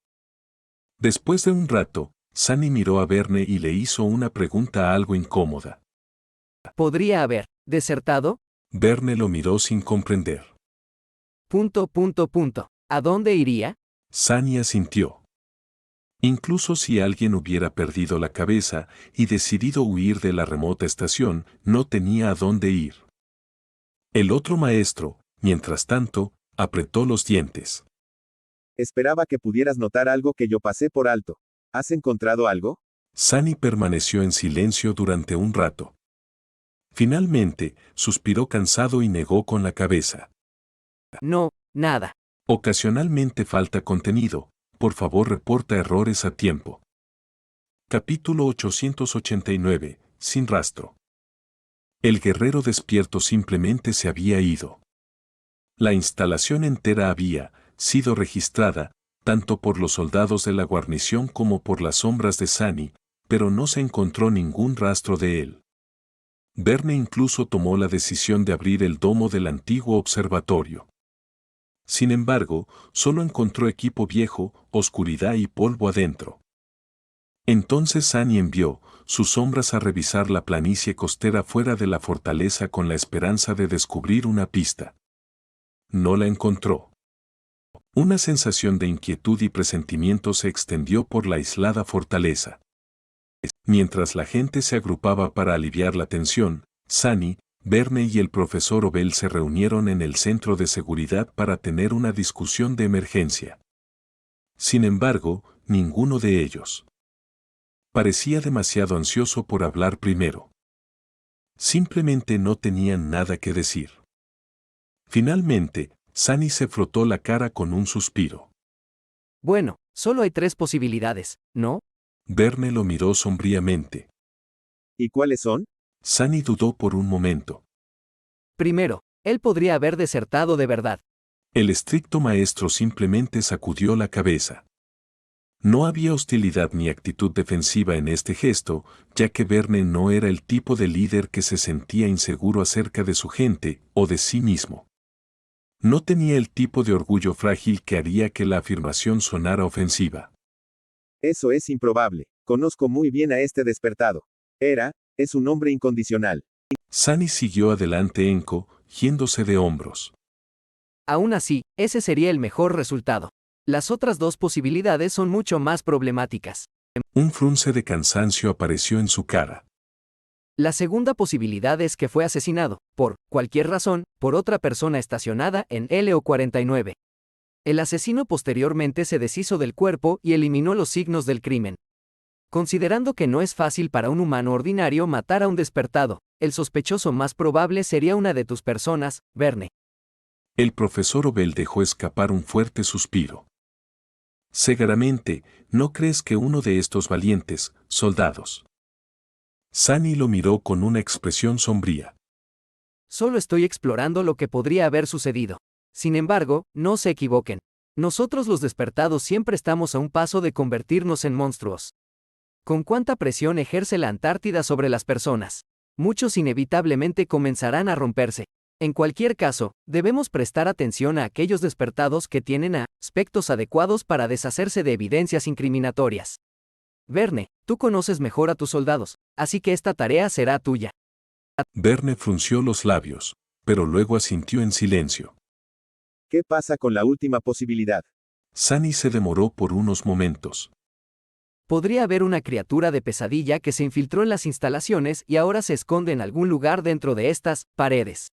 Después de un rato, Sunny miró a Verne y le hizo una pregunta algo incómoda. ¿Podría haber desertado? Verne lo miró sin comprender. ¿A dónde iría? Sunny asintió. Incluso si alguien hubiera perdido la cabeza y decidido huir de la remota estación, no tenía a dónde ir. El otro maestro, mientras tanto, apretó los dientes. Esperaba que pudieras notar algo que yo pasé por alto. ¿Has encontrado algo? Sunny permaneció en silencio durante un rato. Finalmente, suspiró cansado y negó con la cabeza. No, nada. Ocasionalmente falta contenido. Por favor, reporta errores a tiempo. Capítulo 889. Sin rastro. El guerrero despierto simplemente se había ido. La instalación entera había sido registrada, tanto por los soldados de la guarnición como por las sombras de Sunny, pero no se encontró ningún rastro de él. Verne incluso tomó la decisión de abrir el domo del antiguo observatorio. Sin embargo, solo encontró equipo viejo, oscuridad y polvo adentro. Entonces Sunny envió sus sombras a revisar la planicie costera fuera de la fortaleza con la esperanza de descubrir una pista. No la encontró. Una sensación de inquietud y presentimiento se extendió por la aislada fortaleza. Mientras la gente se agrupaba para aliviar la tensión, Sunny, Verne y el profesor Obel se reunieron en el centro de seguridad para tener una discusión de emergencia. Sin embargo, ninguno de ellos parecía demasiado ansioso por hablar primero. Simplemente no tenían nada que decir. Finalmente, Sunny se frotó la cara con un suspiro. Bueno, solo hay 3 posibilidades, ¿no? Verne lo miró sombríamente. ¿Y cuáles son? Sunny dudó por un momento. Primero, él podría haber desertado de verdad. El estricto maestro simplemente sacudió la cabeza. No había hostilidad ni actitud defensiva en este gesto, ya que Verne no era el tipo de líder que se sentía inseguro acerca de su gente o de sí mismo. No tenía el tipo de orgullo frágil que haría que la afirmación sonara ofensiva. Eso es improbable. Conozco muy bien a este despertado. Es un hombre incondicional. Sunny siguió adelante encogiéndose de hombros. Aún así, ese sería el mejor resultado. Las otras 2 posibilidades son mucho más problemáticas. Un frunce de cansancio apareció en su cara. La segunda posibilidad es que fue asesinado, por cualquier razón, por otra persona estacionada en LO49. El asesino posteriormente se deshizo del cuerpo y eliminó los signos del crimen. Considerando que no es fácil para un humano ordinario matar a un despertado, el sospechoso más probable sería una de tus personas, Verne. El profesor Obel dejó escapar un fuerte suspiro. Segaramente, ¿no crees que uno de estos valientes soldados? Sunny lo miró con una expresión sombría. Solo estoy explorando lo que podría haber sucedido. Sin embargo, no se equivoquen. Nosotros los despertados siempre estamos a un paso de convertirnos en monstruos. ¿Con cuánta presión ejerce la Antártida sobre las personas? Muchos inevitablemente comenzarán a romperse. En cualquier caso, debemos prestar atención a aquellos despertados que tienen aspectos adecuados para deshacerse de evidencias incriminatorias. Verne, tú conoces mejor a tus soldados, así que esta tarea será tuya. Verne frunció los labios, pero luego asintió en silencio. ¿Qué pasa con la última posibilidad? Sunny se demoró por unos momentos. Podría haber una criatura de pesadilla que se infiltró en las instalaciones y ahora se esconde en algún lugar dentro de estas paredes.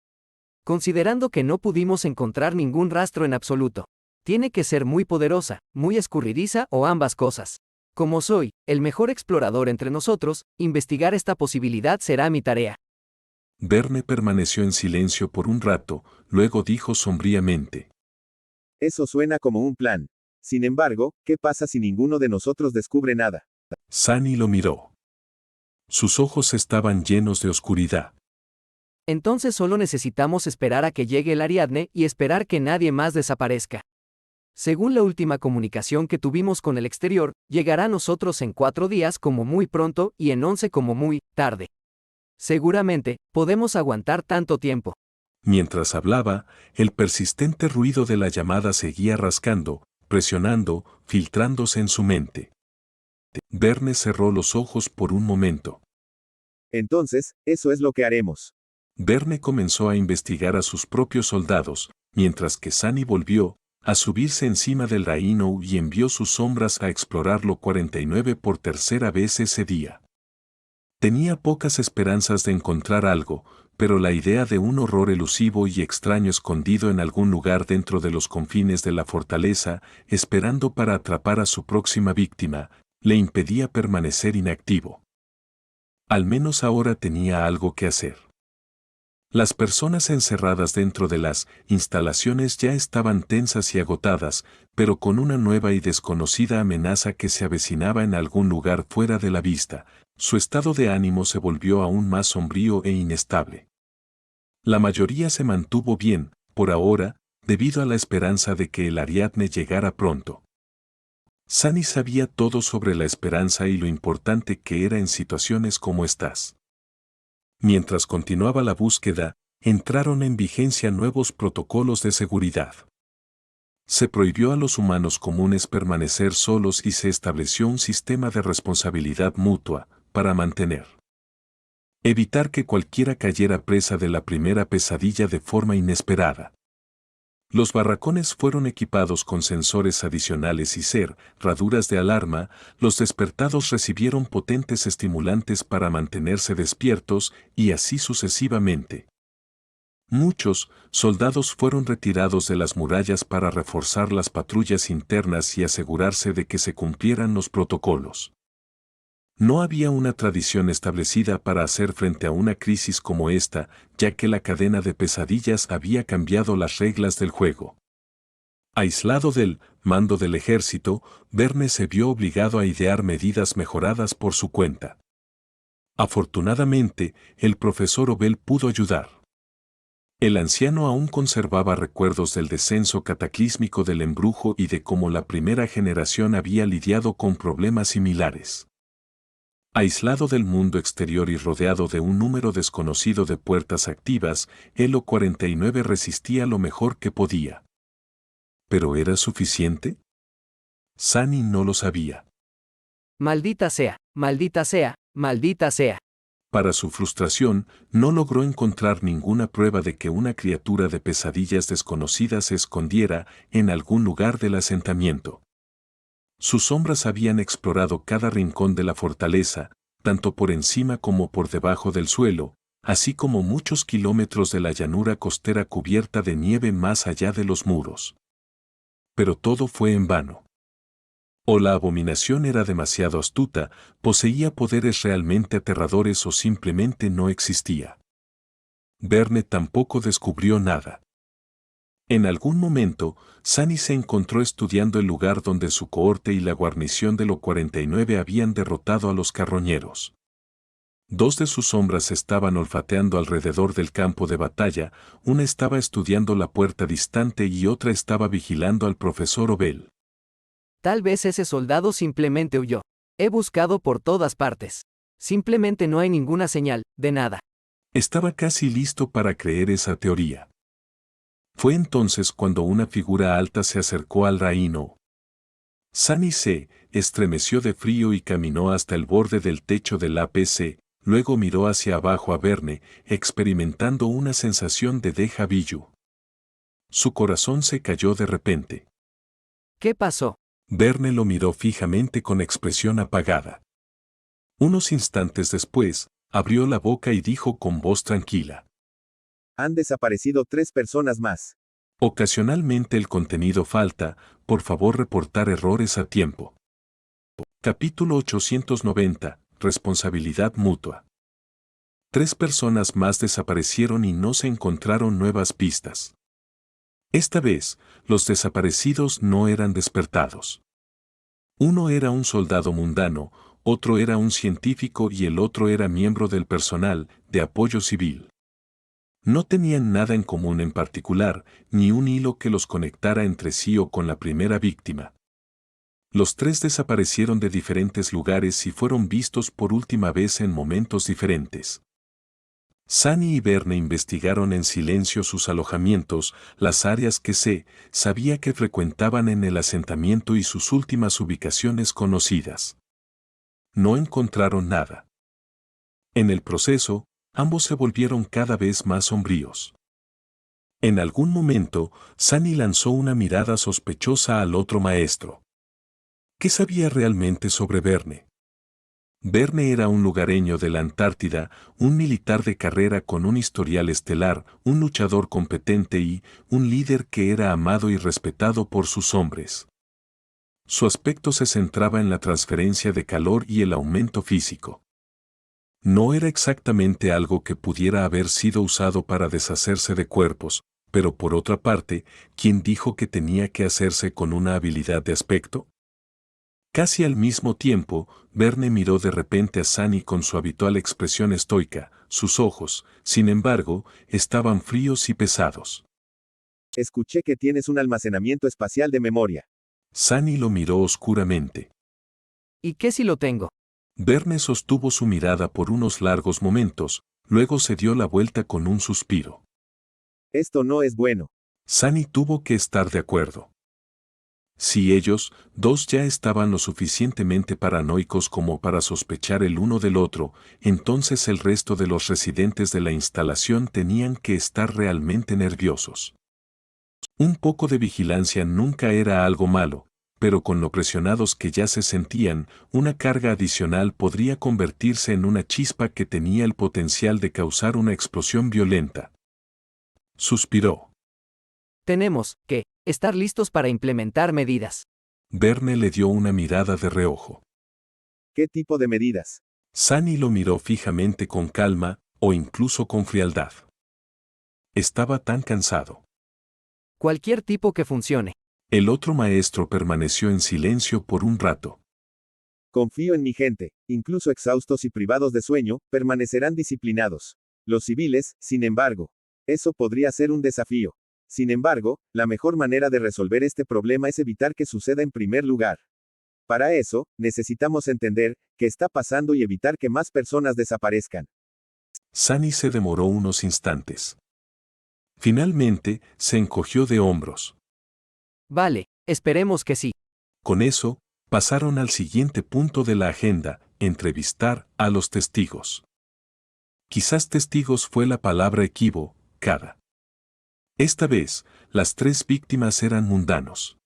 Considerando que no pudimos encontrar ningún rastro en absoluto, tiene que ser muy poderosa, muy escurridiza o ambas cosas. Como soy el mejor explorador entre nosotros, investigar esta posibilidad será mi tarea. Verne permaneció en silencio por un rato, luego dijo sombríamente. Eso suena como un plan. Sin embargo, ¿qué pasa si ninguno de nosotros descubre nada? Sunny lo miró. Sus ojos estaban llenos de oscuridad. Entonces solo necesitamos esperar a que llegue el Ariadne y esperar que nadie más desaparezca. Según la última comunicación que tuvimos con el exterior, llegará a nosotros en 4 días como muy pronto y en 11 como muy tarde. Seguramente, podemos aguantar tanto tiempo. Mientras hablaba, el persistente ruido de la llamada seguía rascando, presionando, filtrándose en su mente. Verne cerró los ojos por un momento. Entonces, eso es lo que haremos. Verne comenzó a investigar a sus propios soldados, mientras que Sunny volvió a subirse encima del Rhino y envió sus sombras a explorarlo 49 por tercera vez ese día. Tenía pocas esperanzas de encontrar algo, pero la idea de un horror elusivo y extraño escondido en algún lugar dentro de los confines de la fortaleza, esperando para atrapar a su próxima víctima, le impedía permanecer inactivo. Al menos ahora tenía algo que hacer. Las personas encerradas dentro de las instalaciones ya estaban tensas y agotadas, pero con una nueva y desconocida amenaza que se avecinaba en algún lugar fuera de la vista, su estado de ánimo se volvió aún más sombrío e inestable. La mayoría se mantuvo bien, por ahora, debido a la esperanza de que el Ariadne llegara pronto. Sunny sabía todo sobre la esperanza y lo importante que era en situaciones como estas. Mientras continuaba la búsqueda, entraron en vigencia nuevos protocolos de seguridad. Se prohibió a los humanos comunes permanecer solos y se estableció un sistema de responsabilidad mutua, para evitar que cualquiera cayera presa de la primera pesadilla de forma inesperada. Los barracones fueron equipados con sensores adicionales y cerraduras de alarma, los despertados recibieron potentes estimulantes para mantenerse despiertos y así sucesivamente. Muchos soldados fueron retirados de las murallas para reforzar las patrullas internas y asegurarse de que se cumplieran los protocolos. No había una tradición establecida para hacer frente a una crisis como esta, ya que la cadena de pesadillas había cambiado las reglas del juego. Aislado del mando del ejército, Verne se vio obligado a idear medidas mejoradas por su cuenta. Afortunadamente, el profesor Obel pudo ayudar. El anciano aún conservaba recuerdos del descenso cataclísmico del embrujo y de cómo la primera generación había lidiado con problemas similares. Aislado del mundo exterior y rodeado de un número desconocido de puertas activas, Elo 49 resistía lo mejor que podía. ¿Pero era suficiente? Sunny no lo sabía. Maldita sea, maldita sea, maldita sea. Para su frustración, no logró encontrar ninguna prueba de que una criatura de pesadillas desconocida se escondiera en algún lugar del asentamiento. Sus sombras habían explorado cada rincón de la fortaleza, tanto por encima como por debajo del suelo, así como muchos kilómetros de la llanura costera cubierta de nieve más allá de los muros. Pero todo fue en vano. O la abominación era demasiado astuta, poseía poderes realmente aterradores o simplemente no existía. Verne tampoco descubrió nada. En algún momento, Sunny se encontró estudiando el lugar donde su cohorte y la guarnición de los 49 habían derrotado a los carroñeros. 2 de sus sombras estaban olfateando alrededor del campo de batalla, una estaba estudiando la puerta distante y otra estaba vigilando al profesor Obel. Tal vez ese soldado simplemente huyó. He buscado por todas partes. Simplemente no hay ninguna señal, de nada. Estaba casi listo para creer esa teoría. Fue entonces cuando una figura alta se acercó al Rhino. Sunny se estremeció de frío y caminó hasta el borde del techo del APC, luego miró hacia abajo a Verne, experimentando una sensación de déjà vu. Su corazón se cayó de repente. ¿Qué pasó? Verne lo miró fijamente con expresión apagada. Unos instantes después, abrió la boca y dijo con voz tranquila. Han desaparecido 3 personas más. Ocasionalmente el contenido falta, por favor reportar errores a tiempo. Capítulo 890. Responsabilidad mutua. 3 personas más desaparecieron y no se encontraron nuevas pistas. Esta vez, los desaparecidos no eran despertados. Uno era un soldado mundano, otro era un científico y el otro era miembro del personal de apoyo civil. No tenían nada en común en particular, ni un hilo que los conectara entre sí o con la primera víctima. Los 3 desaparecieron de diferentes lugares y fueron vistos por última vez en momentos diferentes. Sunny y Verne investigaron en silencio sus alojamientos, las áreas que sabía que frecuentaban en el asentamiento y sus últimas ubicaciones conocidas. No encontraron nada. En el proceso, ambos se volvieron cada vez más sombríos. En algún momento, Sunny lanzó una mirada sospechosa al otro maestro. ¿Qué sabía realmente sobre Verne? Verne era un lugareño de la Antártida, un militar de carrera con un historial estelar, un luchador competente y un líder que era amado y respetado por sus hombres. Su aspecto se centraba en la transferencia de calor y el aumento físico. No era exactamente algo que pudiera haber sido usado para deshacerse de cuerpos, pero por otra parte, ¿quién dijo que tenía que hacerse con una habilidad de aspecto? Casi al mismo tiempo, Verne miró de repente a Sunny con su habitual expresión estoica. Sus ojos, sin embargo, estaban fríos y pesados. Escuché que tienes un almacenamiento espacial de memoria. Sunny lo miró oscuramente. ¿Y qué si lo tengo? Verne sostuvo su mirada por unos largos momentos, luego se dio la vuelta con un suspiro. Esto no es bueno. Sunny tuvo que estar de acuerdo. Si ellos, 2 ya estaban lo suficientemente paranoicos como para sospechar el uno del otro, entonces el resto de los residentes de la instalación tenían que estar realmente nerviosos. Un poco de vigilancia nunca era algo malo, pero con lo presionados que ya se sentían, una carga adicional podría convertirse en una chispa que tenía el potencial de causar una explosión violenta. Suspiró. Tenemos que estar listos para implementar medidas. Verne le dio una mirada de reojo. ¿Qué tipo de medidas? Sunny lo miró fijamente con calma, o incluso con frialdad. Estaba tan cansado. Cualquier tipo que funcione. El otro maestro permaneció en silencio por un rato. Confío en mi gente, incluso exhaustos y privados de sueño, permanecerán disciplinados. Los civiles, sin embargo. Eso podría ser un desafío. Sin embargo, la mejor manera de resolver este problema es evitar que suceda en primer lugar. Para eso, necesitamos entender qué está pasando y evitar que más personas desaparezcan. Sunny se demoró unos instantes. Finalmente, se encogió de hombros. Vale, esperemos que sí. Con eso, pasaron al siguiente punto de la agenda, entrevistar a los testigos. Quizás testigos fue la palabra equivocada. Esta vez, las 3 víctimas eran mundanos.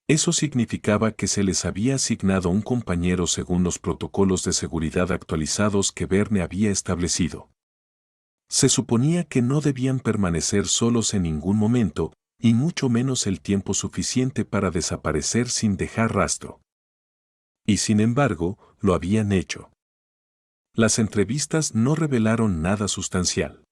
Eso significaba que se les había asignado un compañero según los protocolos de seguridad actualizados que Verne había establecido. Se suponía que no debían permanecer solos en ningún momento, y mucho menos el tiempo suficiente para desaparecer sin dejar rastro. Y sin embargo, lo habían hecho. Las entrevistas no revelaron nada sustancial.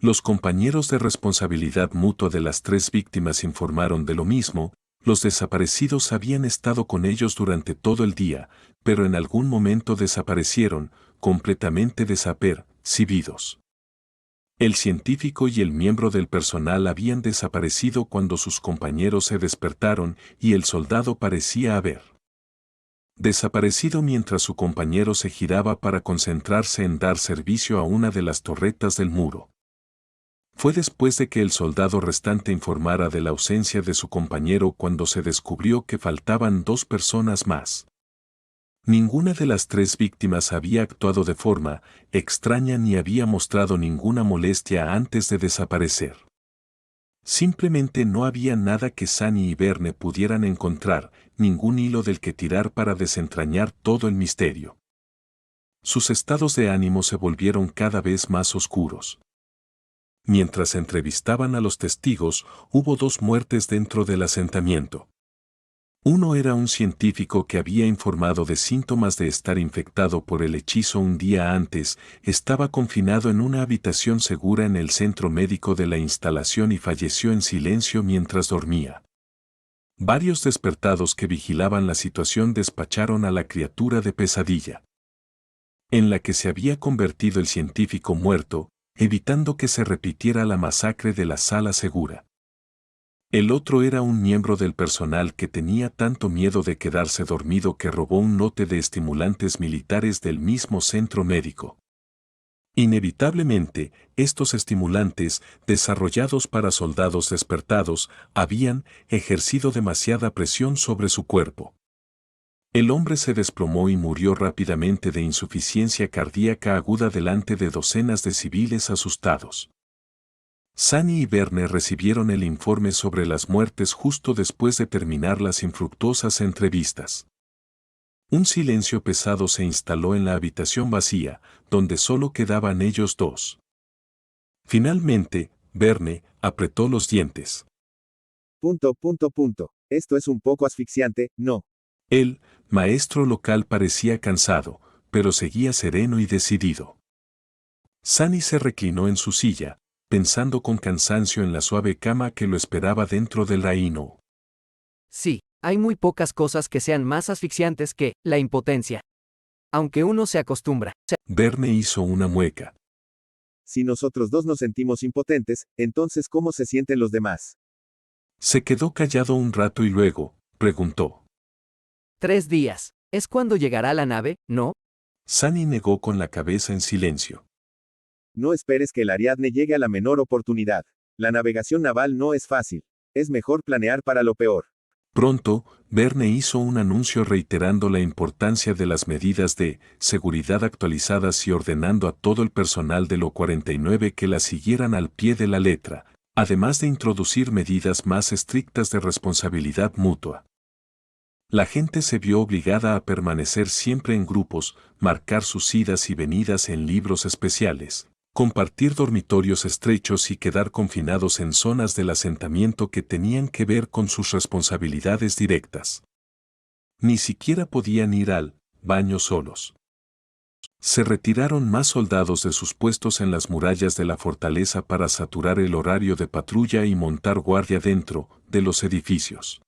Los compañeros de responsabilidad mutua de las 3 víctimas informaron de lo mismo. Los desaparecidos habían estado con ellos durante todo el día, pero en algún momento desaparecieron, completamente desapercibidos. El científico y el miembro del personal habían desaparecido cuando sus compañeros se despertaron y el soldado parecía haber desaparecido mientras su compañero se giraba para concentrarse en dar servicio a una de las torretas del muro. Fue después de que el soldado restante informara de la ausencia de su compañero cuando se descubrió que faltaban 2 personas más. Ninguna de las 3 víctimas había actuado de forma extraña ni había mostrado ninguna molestia antes de desaparecer. Simplemente no había nada que Sunny y Verne pudieran encontrar, ningún hilo del que tirar para desentrañar todo el misterio. Sus estados de ánimo se volvieron cada vez más oscuros. Mientras entrevistaban a los testigos, hubo 2 muertes dentro del asentamiento. Uno era un científico que había informado de síntomas de estar infectado por el hechizo un día antes, estaba confinado en una habitación segura en el centro médico de la instalación y falleció en silencio mientras dormía. Varios despertados que vigilaban la situación despacharon a la criatura de pesadilla, en la que se había convertido el científico muerto, evitando que se repitiera la masacre de la sala segura. El otro era un miembro del personal que tenía tanto miedo de quedarse dormido que robó un lote de estimulantes militares del mismo centro médico. Inevitablemente, estos estimulantes, desarrollados para soldados despertados, habían ejercido demasiada presión sobre su cuerpo. El hombre se desplomó y murió rápidamente de insuficiencia cardíaca aguda delante de docenas de civiles asustados. Sunny y Verne recibieron el informe sobre las muertes justo después de terminar las infructuosas entrevistas. Un silencio pesado se instaló en la habitación vacía, donde solo quedaban ellos 2. Finalmente, Verne apretó los dientes. Esto es un poco asfixiante, ¿no? El maestro local parecía cansado, pero seguía sereno y decidido. Sunny se reclinó en su silla, pensando con cansancio en la suave cama que lo esperaba dentro del Rhino. Sí, hay muy pocas cosas que sean más asfixiantes que la impotencia. Aunque uno se acostumbra. Verne hizo una mueca. Si nosotros 2 nos sentimos impotentes, entonces ¿cómo se sienten los demás? Se quedó callado un rato y luego, preguntó. 3 días. ¿Es cuando llegará la nave, no? Sunny negó con la cabeza en silencio. No esperes que el Ariadne llegue a la menor oportunidad. La navegación naval no es fácil. Es mejor planear para lo peor. Pronto, Verne hizo un anuncio reiterando la importancia de las medidas de seguridad actualizadas y ordenando a todo el personal de lo 49 que las siguieran al pie de la letra, además de introducir medidas más estrictas de responsabilidad mutua. La gente se vio obligada a permanecer siempre en grupos, marcar sus idas y venidas en libros especiales, compartir dormitorios estrechos y quedar confinados en zonas del asentamiento que tenían que ver con sus responsabilidades directas. Ni siquiera podían ir al baño solos. Se retiraron más soldados de sus puestos en las murallas de la fortaleza para saturar el horario de patrulla y montar guardia dentro de los edificios.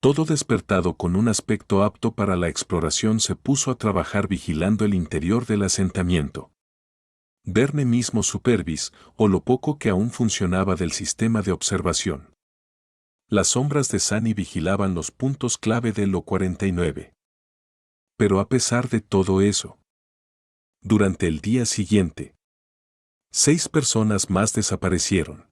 Todo despertado con un aspecto apto para la exploración se puso a trabajar vigilando el interior del asentamiento. Verne mismo supervis, o lo poco que aún funcionaba del sistema de observación. Las sombras de Sunny vigilaban los puntos clave de lo 49. Pero a pesar de todo eso, durante el día siguiente, 6 personas más desaparecieron.